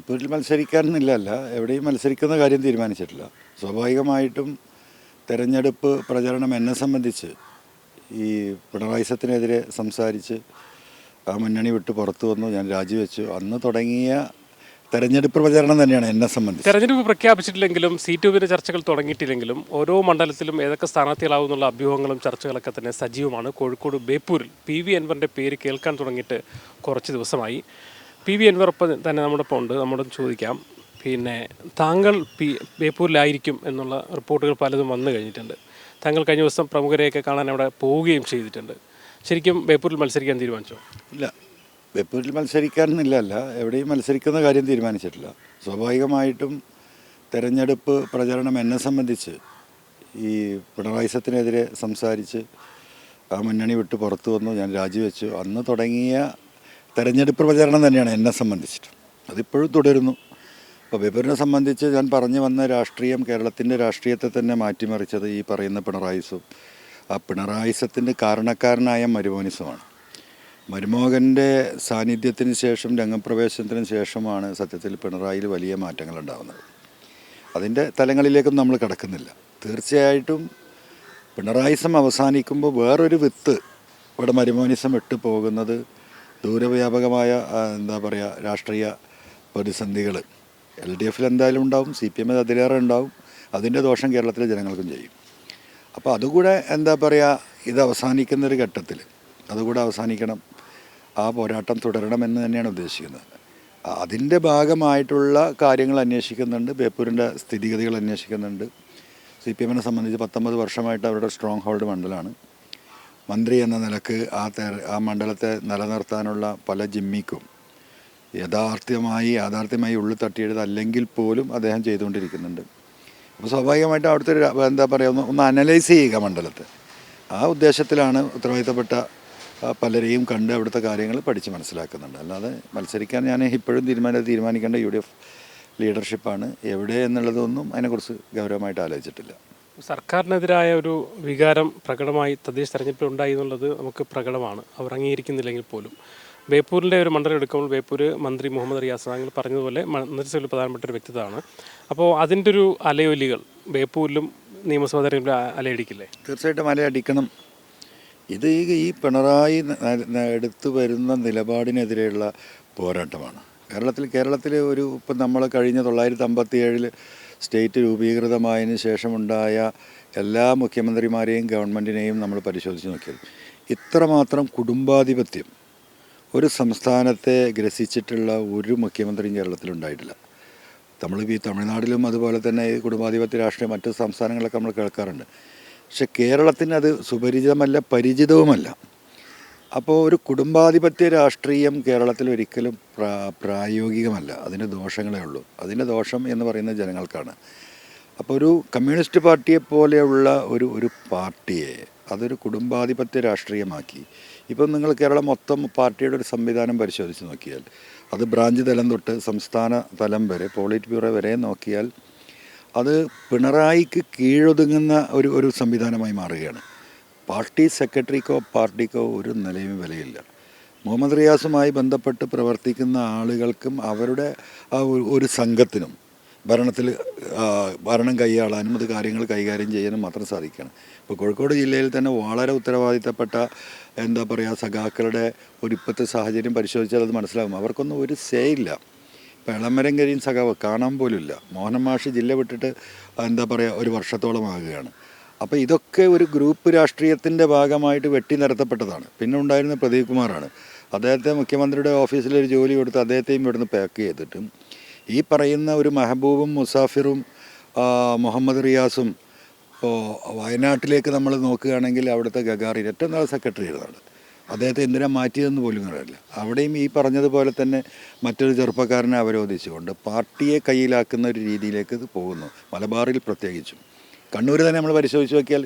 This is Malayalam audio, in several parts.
ബേപ്പൂരിൽ മത്സരിക്കാനെന്നില്ല, എവിടെയും മത്സരിക്കുന്ന കാര്യം തീരുമാനിച്ചിട്ടില്ല. സ്വാഭാവികമായിട്ടും തെരഞ്ഞെടുപ്പ് പ്രചരണം എന്നെ സംബന്ധിച്ച് ഈ പിണറായിസത്തിനെതിരെ സംസാരിച്ച് ആ മുന്നണി വിട്ട് പുറത്തു വന്നു, ഞാൻ രാജിവെച്ചു. അന്ന് തുടങ്ങിയ തെരഞ്ഞെടുപ്പ് പ്രചരണം തന്നെയാണ് എന്നെ സംബന്ധിച്ച്. തെരഞ്ഞെടുപ്പ് പ്രഖ്യാപിച്ചിട്ടില്ലെങ്കിലും സീറ്റ് വിഭജന ചർച്ചകൾ തുടങ്ങിയിട്ടില്ലെങ്കിലും ഓരോ മണ്ഡലത്തിലും ഏതൊക്കെ സ്ഥാനാർത്ഥികളാവുന്നുള്ള അഭ്യൂഹങ്ങളും ചർച്ചകളൊക്കെ തന്നെ സജീവമാണ്. കോഴിക്കോട് ബേപ്പൂരിൽ PV അൻവറിൻ്റെ പേര് കേൾക്കാൻ തുടങ്ങിയിട്ട് കുറച്ച് ദിവസമായി. PV അൻവർ ഒപ്പം തന്നെ നമ്മോടൊപ്പം ഉണ്ട്. നമ്മോട് ചോദിക്കാം, പിന്നെ താങ്കൾ ബേപ്പൂരിലായിരിക്കും എന്നുള്ള റിപ്പോർട്ടുകൾ പലതും വന്നു കഴിഞ്ഞിട്ടുണ്ട്. താങ്കൾ കഴിഞ്ഞ ദിവസം പ്രമുഖരെയൊക്കെ കാണാൻ അവിടെ പോവുകയും ചെയ്തിട്ടുണ്ട്. ശരിക്കും ബേപ്പൂരിൽ മത്സരിക്കാൻ തീരുമാനിച്ചോ? ഇല്ല, ബേപ്പൂരിൽ മത്സരിക്കാനെന്നില്ല, എവിടെയും മത്സരിക്കുന്ന കാര്യം തീരുമാനിച്ചിട്ടില്ല. സ്വാഭാവികമായിട്ടും തെരഞ്ഞെടുപ്പ് പ്രചരണം എന്നെ സംബന്ധിച്ച് ഈ പിണറായിസത്തിനെതിരെ സംസാരിച്ച് ആ മുന്നണി വിട്ട് പുറത്തു വന്നു, ഞാൻ രാജിവെച്ചു. അന്ന് തുടങ്ങിയ തെരഞ്ഞെടുപ്പ് പ്രചരണം തന്നെയാണ് എന്നെ സംബന്ധിച്ചിട്ട്. അതിപ്പോഴും തുടരുന്നു. അപ്പോൾ ബേപ്പൂരിനെ സംബന്ധിച്ച് ഞാൻ പറഞ്ഞു വന്ന രാഷ്ട്രീയം കേരളത്തിൻ്റെ രാഷ്ട്രീയത്തെ തന്നെ മാറ്റിമറിച്ചത് ഈ പറയുന്ന പിണറായിസും ആ പിണറായിസത്തിൻ്റെ കാരണക്കാരനായ മരുമോനിസമാണ്. മരുമോഹൻ്റെ സാന്നിധ്യത്തിന് ശേഷം, രംഗപ്രവേശനത്തിന് ശേഷമാണ് സത്യത്തിൽ പിണറായിയിൽ വലിയ മാറ്റങ്ങൾ ഉണ്ടാകുന്നത്. അതിൻ്റെ തലങ്ങളിലേക്കൊന്നും നമ്മൾ കിടക്കുന്നില്ല. തീർച്ചയായിട്ടും പിണറായിസം അവസാനിക്കുമ്പോൾ വേറൊരു വിത്ത് ഇവിടെ മരുമോനിസം ഇട്ട് പോകുന്നത് ദൂരവ്യാപകമായ രാഷ്ട്രീയ പ്രതിസന്ധികൾ LDF എന്തായാലും ഉണ്ടാവും, CPM അതിലേറെ ഉണ്ടാവും. അതിൻ്റെ ദോഷം കേരളത്തിലെ ജനങ്ങൾക്കും ചെയ്യും. അപ്പോൾ അതുകൂടെ ഇത് അവസാനിക്കുന്നൊരു ഘട്ടത്തിൽ അതുകൂടെ അവസാനിക്കണം, ആ പോരാട്ടം തുടരണമെന്ന് തന്നെയാണ് ഉദ്ദേശിക്കുന്നത്. അതിൻ്റെ ഭാഗമായിട്ടുള്ള കാര്യങ്ങൾ അന്വേഷിക്കുന്നുണ്ട്, ബേപ്പൂരിൻ്റെ സ്ഥിതിഗതികൾ അന്വേഷിക്കുന്നുണ്ട്. CPM സംബന്ധിച്ച് 19 വർഷമായിട്ട് അവരുടെ സ്ട്രോങ് ഹോൾഡ് മണ്ഡലമാണ്. മന്ത്രി എന്ന നിലക്ക് ആ മണ്ഡലത്തെ നിലനിർത്താനുള്ള പല ജിമ്മിക്കും യാഥാർത്ഥ്യമായി ഉള്ളിൽ തട്ടിയെടുത്തല്ലെങ്കിൽ പോലും അദ്ദേഹം ചെയ്തുകൊണ്ടിരിക്കുന്നുണ്ട്. അപ്പോൾ സ്വാഭാവികമായിട്ടും അവിടുത്തെ ഒന്ന് അനലൈസ് ചെയ്യുക മണ്ഡലത്തെ. ആ ഉദ്ദേശത്തിലാണ് ഉത്തരവാദിത്തപ്പെട്ട പലരെയും കണ്ട് അവിടുത്തെ കാര്യങ്ങൾ പഠിച്ച് മനസ്സിലാക്കുന്നുണ്ട്. അല്ലാതെ മത്സരിക്കാൻ ഞാൻ ഇപ്പോഴും തീരുമാനിക്കേണ്ട UDF ലീഡർഷിപ്പാണ്. എവിടെ എന്നുള്ളതൊന്നും അതിനെക്കുറിച്ച് ഗൗരവമായിട്ട് ആലോചിച്ചിട്ടില്ല. സർക്കാരിനെതിരായ ഒരു വികാരം പ്രകടമായി തദ്ദേശ തെരഞ്ഞെടുപ്പിൽ ഉണ്ടായി എന്നുള്ളത് നമുക്ക് പ്രകടമാണ്, അവർ അംഗീകരിക്കുന്നില്ലെങ്കിൽ പോലും. ബേപ്പൂരിൻ്റെ ഒരു മണ്ഡലം എടുക്കുമ്പോൾ ബേപ്പൂർ മന്ത്രി മുഹമ്മദ് റിയാസ് താങ്കൾ പറഞ്ഞതുപോലെ മന്ത്രിസഭയിൽ പ്രധാനപ്പെട്ട ഒരു വ്യക്തിത്വമാണ്. അപ്പോൾ അതിൻ്റെ ഒരു അലയൊലികൾ ബേപ്പൂരിലും നിയമസഭാ തെരഞ്ഞെടുപ്പിൽ അലയടിക്കില്ലേ? തീർച്ചയായിട്ടും അലയടിക്കണം. ഇത് ഈ പിണറായി എടുത്തു വരുന്ന നിലപാടിനെതിരെയുള്ള പോരാട്ടമാണ്. കേരളത്തിൽ ഇപ്പം നമ്മൾ കഴിഞ്ഞ 1957 സ്റ്റേറ്റ് രൂപീകൃതമായതിനു ശേഷമുണ്ടായ എല്ലാ മുഖ്യമന്ത്രിമാരെയും ഗവൺമെൻറ്റിനെയും നമ്മൾ പരിശോധിച്ച് നോക്കിയാൽ ഇത്രമാത്രം കുടുംബാധിപത്യം ഒരു സംസ്ഥാനത്തെ ഗ്രസിച്ചിട്ടുള്ള ഒരു മുഖ്യമന്ത്രിയും കേരളത്തിലുണ്ടായിട്ടില്ല. നമ്മളിപ്പോൾ ഈ തമിഴ്നാട്ടിലും അതുപോലെ തന്നെ ഈ കുടുംബാധിപത്യ രാഷ്ട്രീയം മറ്റ് സംസ്ഥാനങ്ങളൊക്കെ നമ്മൾ കേൾക്കാറുണ്ട്. പക്ഷെ കേരളത്തിന് അത് സുപരിചിതമല്ല, പരിചിതവുമല്ല. അപ്പോൾ ഒരു കുടുംബാധിപത്യ രാഷ്ട്രീയം കേരളത്തിൽ ഒരിക്കലും പ്രായോഗികമല്ല. അതിൻ്റെ ദോഷങ്ങളേ ഉള്ളൂ. അതിൻ്റെ ദോഷം എന്ന് പറയുന്നത് ജനങ്ങൾക്കാണ്. അപ്പോൾ ഒരു കമ്മ്യൂണിസ്റ്റ് പാർട്ടിയെ പോലെയുള്ള ഒരു പാർട്ടിയെ അതൊരു കുടുംബാധിപത്യ രാഷ്ട്രീയമാക്കി. ഇപ്പം നിങ്ങൾ കേരളം മൊത്തം പാർട്ടിയുടെ ഒരു സംവിധാനം പരിശോധിച്ച് നോക്കിയാൽ, അത് ബ്രാഞ്ച് തലം തൊട്ട് സംസ്ഥാന തലം വരെ, പോളിറ്റ് ബ്യൂറോ വരെ നോക്കിയാൽ അത് പിണറായിക്ക് കീഴൊതുങ്ങുന്ന ഒരു സംവിധാനമായി മാറുകയാണ്. പാർട്ടി സെക്രട്ടറിക്കോ പാർട്ടിക്കോ ഒരു നിലയും വിലയില്ല. മുഹമ്മദ് റിയാസുമായി ബന്ധപ്പെട്ട് പ്രവർത്തിക്കുന്ന ആളുകൾക്കും അവരുടെ ആ ഒരു സംഘത്തിനും ഭരണം കൈയാളാനും അത് കാര്യങ്ങൾ കൈകാര്യം ചെയ്യാനും മാത്രം സാധിക്കുകയാണ്. ഇപ്പോൾ കോഴിക്കോട് ജില്ലയിൽ തന്നെ വളരെ ഉത്തരവാദിത്തപ്പെട്ട സഖാക്കളുടെ ഇപ്പോഴത്തെ സാഹചര്യം പരിശോധിച്ചാൽ അത് മനസ്സിലാകും. അവർക്കൊന്നും ഒരു സേ ഇല്ല. ഇപ്പോൾ എളമരംകരിയും സഖാവ് കാണാൻ പോലും ഇല്ല. മോഹനൻ മാഷ് ജില്ല വിട്ടിട്ട് ഒരു വർഷത്തോളം ആകുകയാണ്. അപ്പോൾ ഇതൊക്കെ ഒരു ഗ്രൂപ്പ് രാഷ്ട്രീയത്തിൻ്റെ ഭാഗമായിട്ട് വെട്ടി നിരത്തപ്പെട്ടതാണ്. പിന്നെ ഉണ്ടായിരുന്ന പ്രദീപ് കുമാറാണ്. അദ്ദേഹത്തെ മുഖ്യമന്ത്രിയുടെ ഓഫീസിലൊരു ജോലി കൊടുത്ത് അദ്ദേഹത്തെയും ഇവിടുന്ന് പാക്ക് ചെയ്തിട്ട് ഈ പറയുന്ന ഒരു മെഹബൂബും മുസാഫിറും മുഹമ്മദ് റിയാസും ഇപ്പോൾ വയനാട്ടിലേക്ക് നമ്മൾ നോക്കുകയാണെങ്കിൽ അവിടുത്തെ ഗഗാറിൻ ഏറ്റവും നല്ല സെക്രട്ടറി ആയിരുന്നു. അദ്ദേഹത്തെ എന്തിനാ മാറ്റിയതെന്ന് പോലും അറിയില്ല. അവിടെയും ഈ പറഞ്ഞതുപോലെ തന്നെ മറ്റൊരു ചെറുപ്പക്കാരനെ അവരോധിച്ചുകൊണ്ട് പാർട്ടിയെ കയ്യിലാക്കുന്ന ഒരു രീതിയിലേക്ക് ഇത് പോകുന്നു. മലബാറിൽ പ്രത്യേകിച്ചും. കണ്ണൂർ തന്നെ നമ്മൾ പരിശോധിച്ച് നോക്കിയാൽ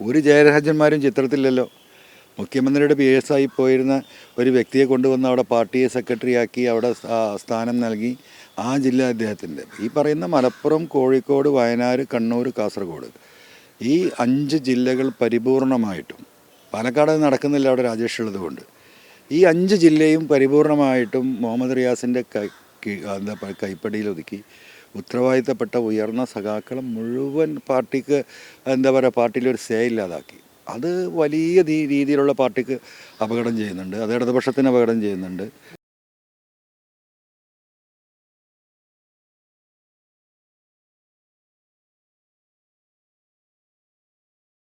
ഒരു ജയരാജന്മാരും ചിത്രത്തിലല്ലോ. മുഖ്യമന്ത്രിയുടെ PS ആയി പോയിരുന്ന ഒരു വ്യക്തിയെ കൊണ്ടുവന്ന് അവിടെ പാർട്ടിയെ സെക്രട്ടറിയാക്കി അവിടെ സ്ഥാനം നൽകി. ആ ജില്ല അദ്ദേഹത്തിൻ്റെ. ഈ പറയുന്ന മലപ്പുറം, കോഴിക്കോട്, വയനാട്, കണ്ണൂർ, കാസർഗോഡ് ഈ 5 ജില്ലകൾ പരിപൂർണമായിട്ടും, പാലക്കാട് നടക്കുന്നില്ല അവിടെ രാജേഷ് ഉള്ളത് കൊണ്ട്, ഈ 5 ജില്ലയും പരിപൂർണമായിട്ടും മുഹമ്മദ് റിയാസിൻ്റെ എന്താ പറയുക കൈപ്പടിയിൽ ഒതുക്കി ഉത്തരവാദിത്തപ്പെട്ട ഉയർന്ന സഖാക്കളെ മുഴുവൻ പാർട്ടിക്ക് എന്താ പറയുക പാർട്ടിയിലൊരു സേ ഇല്ലാതാക്കി. അത് വലിയ രീതിയിലുള്ള പാർട്ടിക്ക് അപകടം ചെയ്യുന്നുണ്ട്, അത് ഇടതുപക്ഷത്തിന് അപകടം ചെയ്യുന്നുണ്ട്.